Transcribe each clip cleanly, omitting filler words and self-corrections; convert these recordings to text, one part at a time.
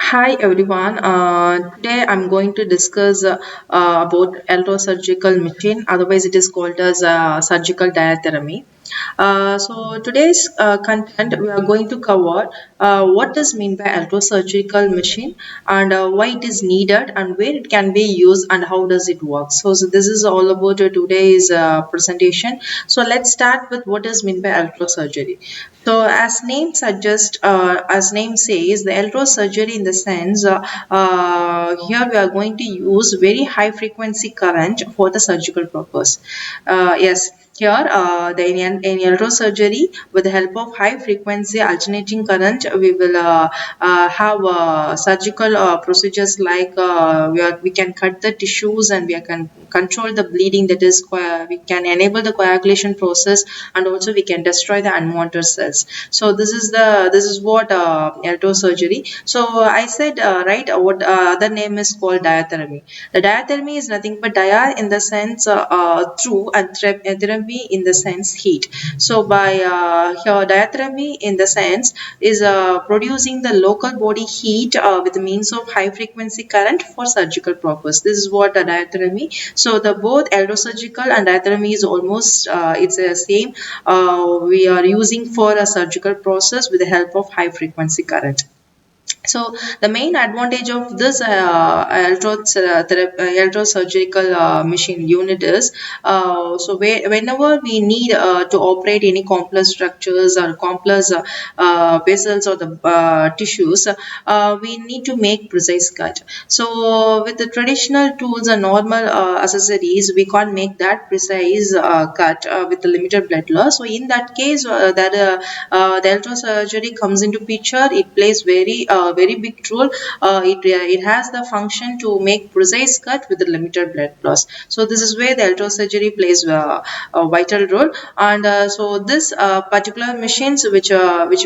Hi everyone. Today I'm going to discuss about electrosurgical machine. Otherwise, it is called as surgical diathermy. So today's content we are going to cover what is mean by electrosurgical machine and why it is needed and where it can be used and how does it work. So this is all about today's presentation. So let's start with what is mean by electrosurgery. So as name says, the electrosurgery in the sense here we are going to use very high frequency current for the surgical purpose. Yes. Here, in electrosurgery, with the help of high frequency alternating current, we will have surgical procedures like we can cut the tissues and we can control the bleeding. That is, we can enable the coagulation process, and also we can destroy the unwanted cells. So this is what electrosurgery. So I said right. What other name is called diathermy. The diathermy is nothing but dia in the sense through and therapy in the sense heat. So by here diathermy in the sense is producing the local body heat with the means of high frequency current for surgical purpose. This is what a diathermy. So the both electrosurgical and diathermy is almost it's the same. We are using for a surgical process with the help of high frequency current. So the main advantage of this electrosurgical machine unit is whenever we need to operate any complex structures or complex vessels or the tissues, we need to make precise cut. So with the traditional tools and normal accessories, we can't make that precise cut with the limited blood loss. So in that case, the electrosurgery comes into picture. It plays very big role. It has the function to make precise cut with the limited blood loss. So this is where the electrosurgery plays a vital role. And so this particular machines which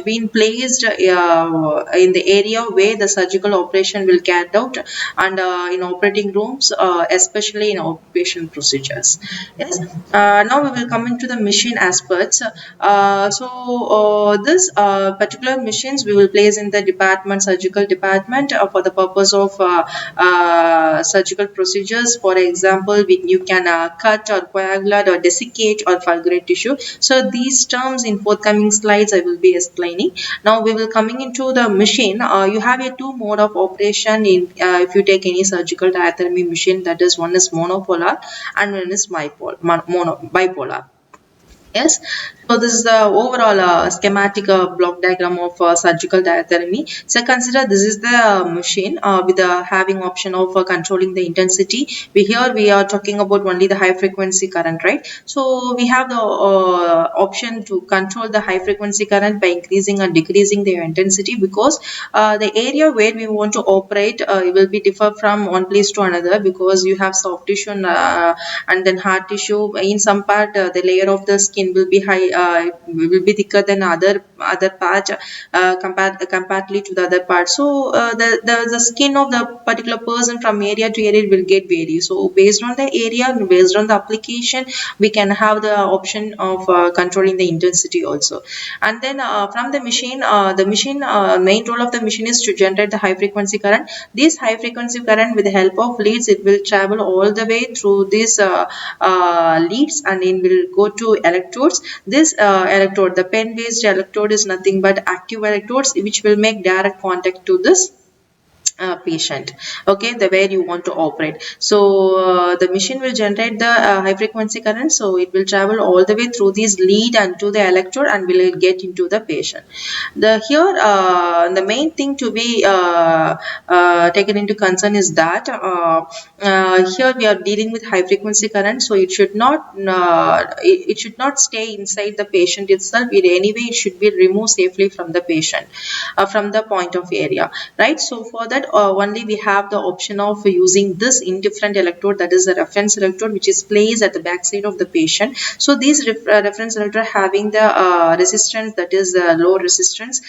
been placed in the area where the surgical operation will carried out, and in operating rooms, especially in outpatient procedures. Yes. Now we will come into the machine aspects. This particular machines we will place in the surgical department for the purpose of surgical procedures. For example, you can cut or coagulate or desiccate or fulgurate tissue. So these terms in forthcoming slides I will be explaining. Now we will coming into the machine. You have a two mode of operation in if you take any surgical diathermy machine, that is one is monopolar and one is bipolar. Yes, so this is the overall schematic block diagram of surgical diathermy. So consider this is the machine with the having option of controlling the intensity. We are talking about only the high frequency current, right? So we have the option to control the high frequency current by increasing or decreasing the intensity, because the area where we want to operate it will be differ from one place to another, because you have soft tissue and then hard tissue. In some part the layer of the skin will be will be thicker than other part comparatively to the other part. So the skin of the particular person from area to area will get vary. So based on the area and based on the application, we can have the option of controlling the intensity also. And then from the machine main role of the machine is to generate the high frequency current. This high frequency current, with the help of leads, it will travel all the way through these leads, and it will go to electrodes. This electrode, the pen based electrode, is nothing but active electrodes which will make direct contact to this patient, okay, the where you want to operate. So the machine will generate the high frequency current, so it will travel all the way through this lead and to the electrode and will get into the patient. The main thing to be taken into concern is that here we are dealing with high frequency current, so it should not stay inside the patient itself. Anyway, it should be removed safely from the patient, from the point of area, right? So for that only we have the option of using this indifferent electrode, that is a reference electrode, which is placed at the back side of the patient. So these reference electrode having the resistance, that is low resistance.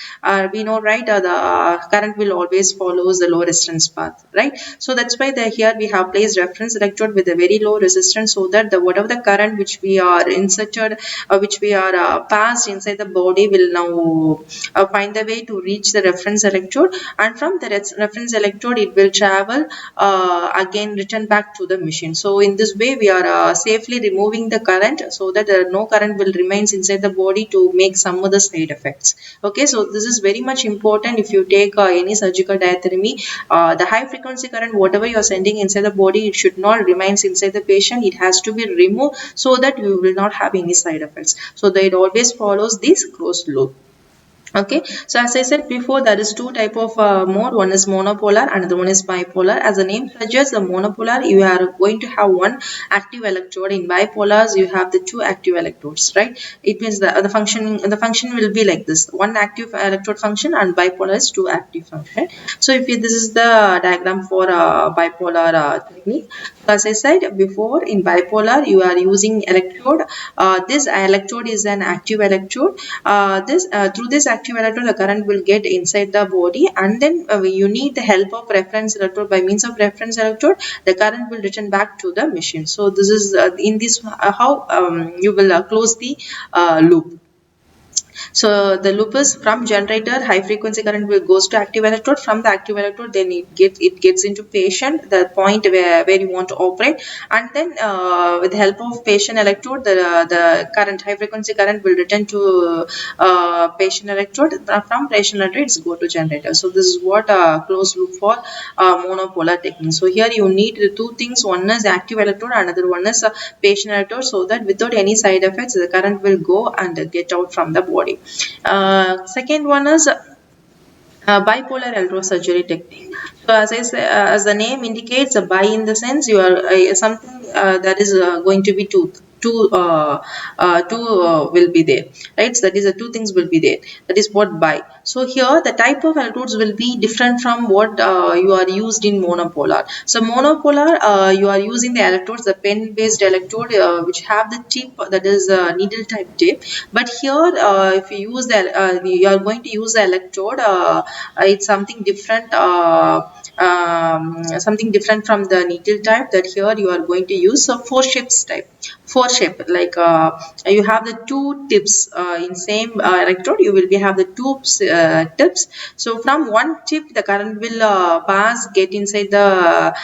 We know, right, the current will always follows the low resistance path, right? So that's why here we have placed reference electrode with a very low resistance, so that the whatever the current which we are inserted, which we are passed inside the body will now find the way to reach the reference electrode, and from the reference electrode it will travel again return back to the machine. So in this way we are safely removing the current, so that no current will remains inside the body to make some other side effects. Okay, so this is very much important if you take any surgical diathermy. The high frequency current, whatever you are sending inside the body, it should not remains inside the patient. It has to be removed so that you will not have any side effects. So that it always follows this closed loop. Okay, so as I said before, there is two type of mode. One is monopolar, another one is bipolar. As the name suggests, the monopolar, you are going to have one active electrode. In bipolars, you have the two active electrodes, right? It means the function will be like this: one active electrode function, and bipolar is two active function. So if this is the diagram for bipolar technique. So as I said before, in bipolar, you are using electrode. This electrode is an active electrode. Through this active electrode, the current will get inside the body, and then you need the help of reference electrode. By means of reference electrode, the current will return back to the machine. So this is in this how you will close the loop. So the loop is from generator, high frequency current will goes to active electrode. From the active electrode, then it gets into patient, the point where you want to operate, and then with the help of patient electrode, the current, high frequency current will return to patient electrode. From patient electrode, it's go to generator. So this is what closed loop for monopolar technique. So here you need two things: one is active electrode, another one is patient electrode, so that without any side effects, the current will go and get out from the body. Second one is bipolar electrosurgery technique. So as I say, as the name indicates, a bi in the sense you are something that is going to be two will be there, right? So that is the two things will be there. That is what bi. So here the type of electrodes will be different from what you are used in monopolar. So monopolar, you are using the electrodes, the pen based electrode, which have the tip, that is needle type tip. But here if you use the you are going to use the electrode, it's something different, something different from the needle type, that here you are going to use a four shapes type. Four shape, like you have the two tips in same electrode, you will be have the two tips. So from one tip the current will pass, get inside the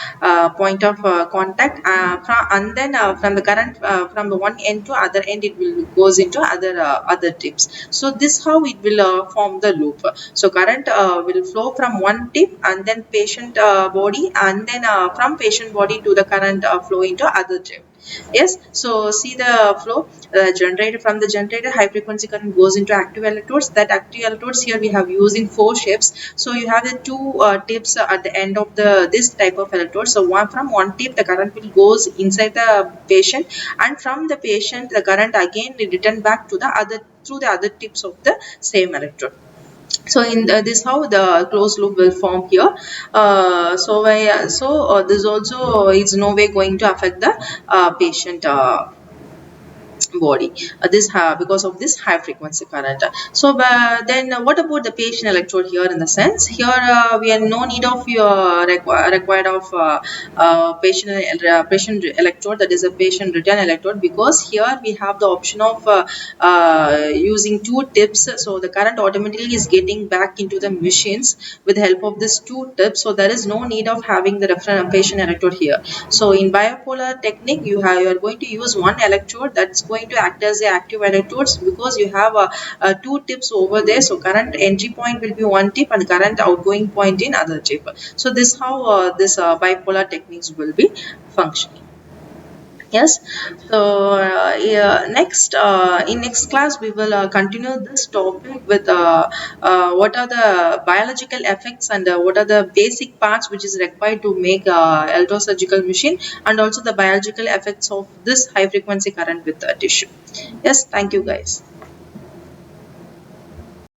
point of contact, and then from the current from the one end to other end, it will goes into other tips. So this how it will form the loop. So current will flow from one tip, and then patient body, and then from patient body to the current flow into other tip. Yes, so see the flow. Generator, from the generator, high frequency current goes into active electrodes. That active electrodes here we have using four shapes. So you have the two tips at the end of this type of electrode. So from one tip the current will goes inside the patient, and from the patient the current again will return back to the other through the other tips of the same electrode. So in this how the closed loop will form here. This also is no way going to affect the patient body, because of this high frequency current. So then what about the patient electrode here? In the sense here we have no need of required of patient electrode, that is a patient return electrode, because here we have the option of using two tips. So the current automatically is getting back into the machines with the help of this two tips. So there is no need of having the reference patient electrode here. So in bipolar technique, you are going to use one electrode that's going to act as the active electrodes, because you have two tips over there. So current entry point will be one tip and current outgoing point in other tip. So this how this bipolar techniques will be functioning. Yes, so next in next class we will continue this topic with what are the biological effects, and what are the basic parts which is required to make electrosurgical machine, and also the biological effects of this high frequency current with the tissue. Yes, thank you guys.